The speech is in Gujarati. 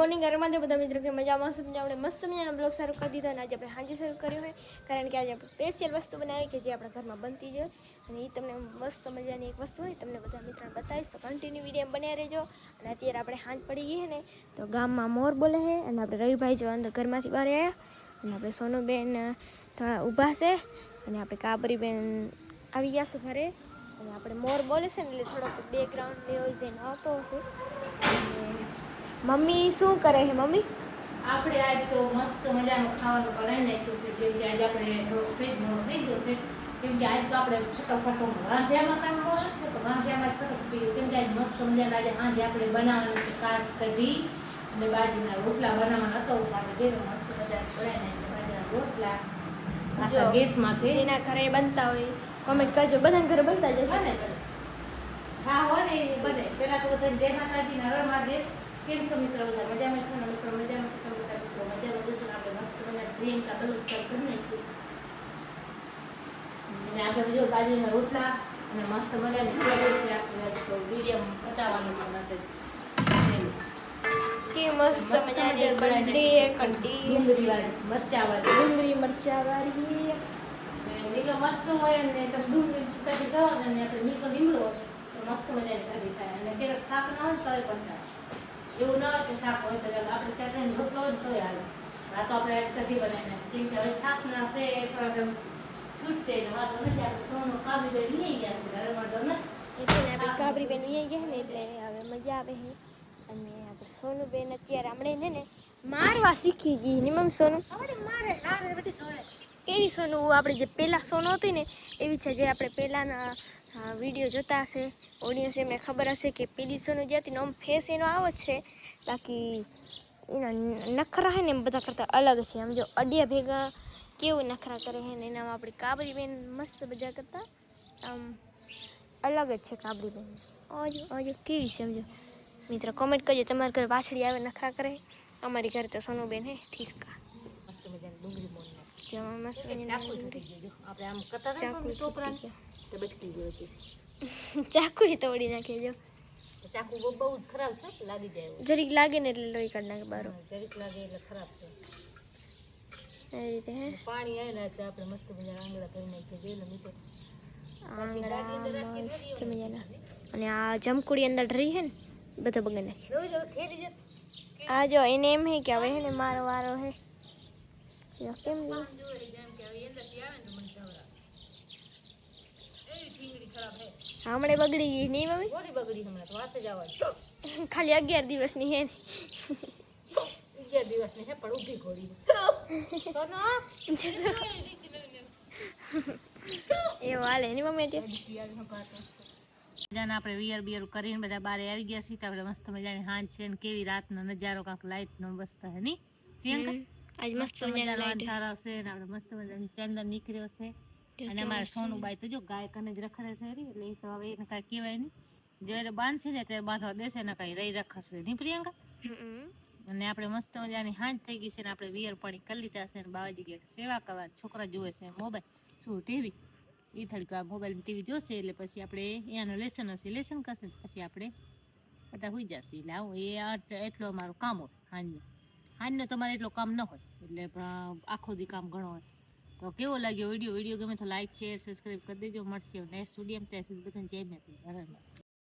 મોર્નિંગ ઘરમાં બધા મિત્રો કે મજામાં સમજો આપણે મસ્ત મજાનો બ્લોગ શરૂ કરી દીધો અને આજે આપણે સાંજે શરૂ કર્યો હોય કારણ કે આજે આપણે સ્પેશિયલ વસ્તુ બનાવી કે જે આપણા ઘરમાં બનતી જ હોય અને એ તમને મસ્ત મજાની એક વસ્તુ હોય તમને બધા મિત્રોને બતાવીશ તો કન્ટિન્યુ વિડીયો બનાવી રહેજો અને અત્યારે આપણે સાંજ પડી ગઈ ને તો ગામમાં મોર બોલે છે અને આપણે રવિભાઈ જો અંદર ઘરમાંથી બહાર આવ્યા અને આપણે સોનુબેન થોડા ઊભા છે અને આપણે કાબરીબેન આવી ગયા છે ઘરે અને આપણે મોર બોલે છે ને એટલે થોડોક બેકગ્રાઉન્ડ મ્યુઝિક એને આવતો હશે મમ્મી શું કરે છે મમ્મી આપણે આજ તો મસ્ત મજાનું ખાવાનું બનાવી નાખ્યું છે કેમ કે આજે આપણે થોડું ફેટ મોડું થઈ ગયું છે કેમ કે આજ તો આપણે ફટોફટો રાંધ્યામાં કામ હોય છે તો રાંધ્યામાં ફટોફટ થઈ ગયું કેમ કે આજ મસ્ત મજાના આજે આજે આપણે બનાવવાનું છે કાટ કઢી અને બાજરીના રોટલા બનાવવાના હતો આપણે જેનો મસ્ત મજા બનાવી નાખ્યા બાજરીના રોટલા પાછા ગેસમાંથી જેના ઘરે બનતા હોય કમેન્ટ કરજો બધાના ઘરે બનતા જ હશે ને છા હોય ને એ બને પેલા તો બધા જય માતાજીના હર મહાદેવ કેમ છો મિત્રો બધા મજામાં છો ને મિત્રો મજામાં છો બધા મિત્રો મજામાં જશો ને આપણે મસ્ત મજા પ્રિયંકા બધું કરી નાખીએ અને આપણે જો બાજરીના રોટલા અને મસ્ત મજાની સેવઈ છે આપણે તો મીડિયમ પતાવવાનું પણ નથી કે મસ્ત મજાની બંડી કઢી ડુંગળીવાળી મરચાવાળી ડુંગળી મરચાવાળી લીલો મરચું હોય ને તો ડુંગળી કઢી દો અને આપણે મીઠો લીમડો તો મસ્ત મજાની કઢી થાય અને ક્યારેક શાક ન હોય તો પણ ચાલે એવું ન હોય કે શાક હોય તો આપણે ચટણી રોટલો હોય તો હાલે આ તો આપણે કઢી બનાવીને કેમ કે હવે છાશના છે થોડાક છૂટશે ને વાંધો નથી આપણે સોનું કાબરી બેન લઈ ગયા છે હવે વાંધો નથી એટલે આપણે કાબરી બેન લઈ ગયા ને એટલે હવે મજા આવે છે અને આપણે સોનુબેન અત્યારે હમણે ને મારવા શીખી ગઈ ને મમ્મી સોનું મારે નારે બધી જોડે કેવી સોનું આપણે જે પહેલાં સોનું હતી ને એવી છે જે આપણે પહેલાંના વિડીયો જોતા હશે ઓડિયન્સ એમને ખબર હશે કે પેલી સોનું જે હતી ને આમ ફેસ એનો આવો જ છે બાકી એના નખરા છે ને એમ બધા કરતાં અલગ છે આમ જો અડિયા ભેગા કેવું નખરા કરે છે ને એનામાં આપણી કાબરીબેન મસ્ત બધા કરતાં આમ અલગ જ છે કાબરીબેન હજુ કેવી છે સમજો મિત્રો કોમેન્ટ કરજો તમારા ઘર વાછડી આવે નખરા કરે અમારી ઘરે તો સોનુબેન હે ઠીકા મસ્ત મજાની ડુંગળી મોણ જેમાં મસ્ત ચાકુ તૂટી ગયો આપણે આમ કરતા હતા ને ટોપરા તો બચકી ગયો છે ચાકુ તોડી નાખે જો ચાકુ બહુ જ ખરાબ છે લાગી જાય જરીક લાગે ને એટલે લોહી કાઢી નાખે બારો જરીક લાગે એટલે ખરાબ છે એ રીતે હે પાણી આવે ને એટલે આપણે મસ્ત મજાના આંગળા કરી નાખીએ જોઈ લો મીઠો આંગળા મસ્ત મજાના અને આ જમકુડી અંદર ડરી હે ને બધો બગડી નાખે આ જો એને એમ હે કે હવે હે ને મારો વારો હે કેમ હમણે બગડી ગઈ નહીં મમ્મી બગડી હમણાં તો વાત જ આવવાની ખાલી 11 દિવસની હે 11 દિવસની હે પણ ઊભી ઘોડી એવું હાલે એની મમ્મી મજાના આપણે વિયર બિયર કરીને બધા બહાર આવી ગયા છીએ તો આપણે મસ્ત મજાની હાંજ છે ને કેવી રાતનો નજારો કાંક લાઇટનો મસ્ત હે નહીં પ્રિયંકા આજ મસ્ત મજાનો અંધારો છે ને આપણે મસ્ત મજાની ચંદન નીકળ્યો છે અને અમારા સોનુબાઈ તો જો ગાય કને જ રખડે છે એટલે એ તો હવે એને કાંઈ કહેવાય નહીં જ્યારે બાંધશે ને ત્યારે બાંધવા દેશે ને કાંઈ રહી રખડશે નહીં પ્રિયંકા અને આપણે મસ્ત મજાની હાંજ થઈ ગઈ છે ને આપણે વિયર પાણી કરી લીધા છે ને બાવાજી ગયા સેવા કરવા છોકરા જુએ છે મોબાઈલ શું ટીવી એ થોડીક મોબાઈલ ટીવી જોશે એટલે પછી આપણે એનું લેસન હશે લેસન કરશે પછી આપણે બધા હોઈ જશે એટલે આવું એ એટલું અમારું કામ હોય હાંજનો તમારે એટલું કામ ન હોય એટલે આખો દી કામ ઘણો હોય તો કેવો લાગ્યો વિડીયો ગમે તો લાઈક શેર સબસ્ક્રાઈબ કરી દેજો મળશે નેક્સ્ટ વિડીયો ત્યાં સુધી બધાને જય માતા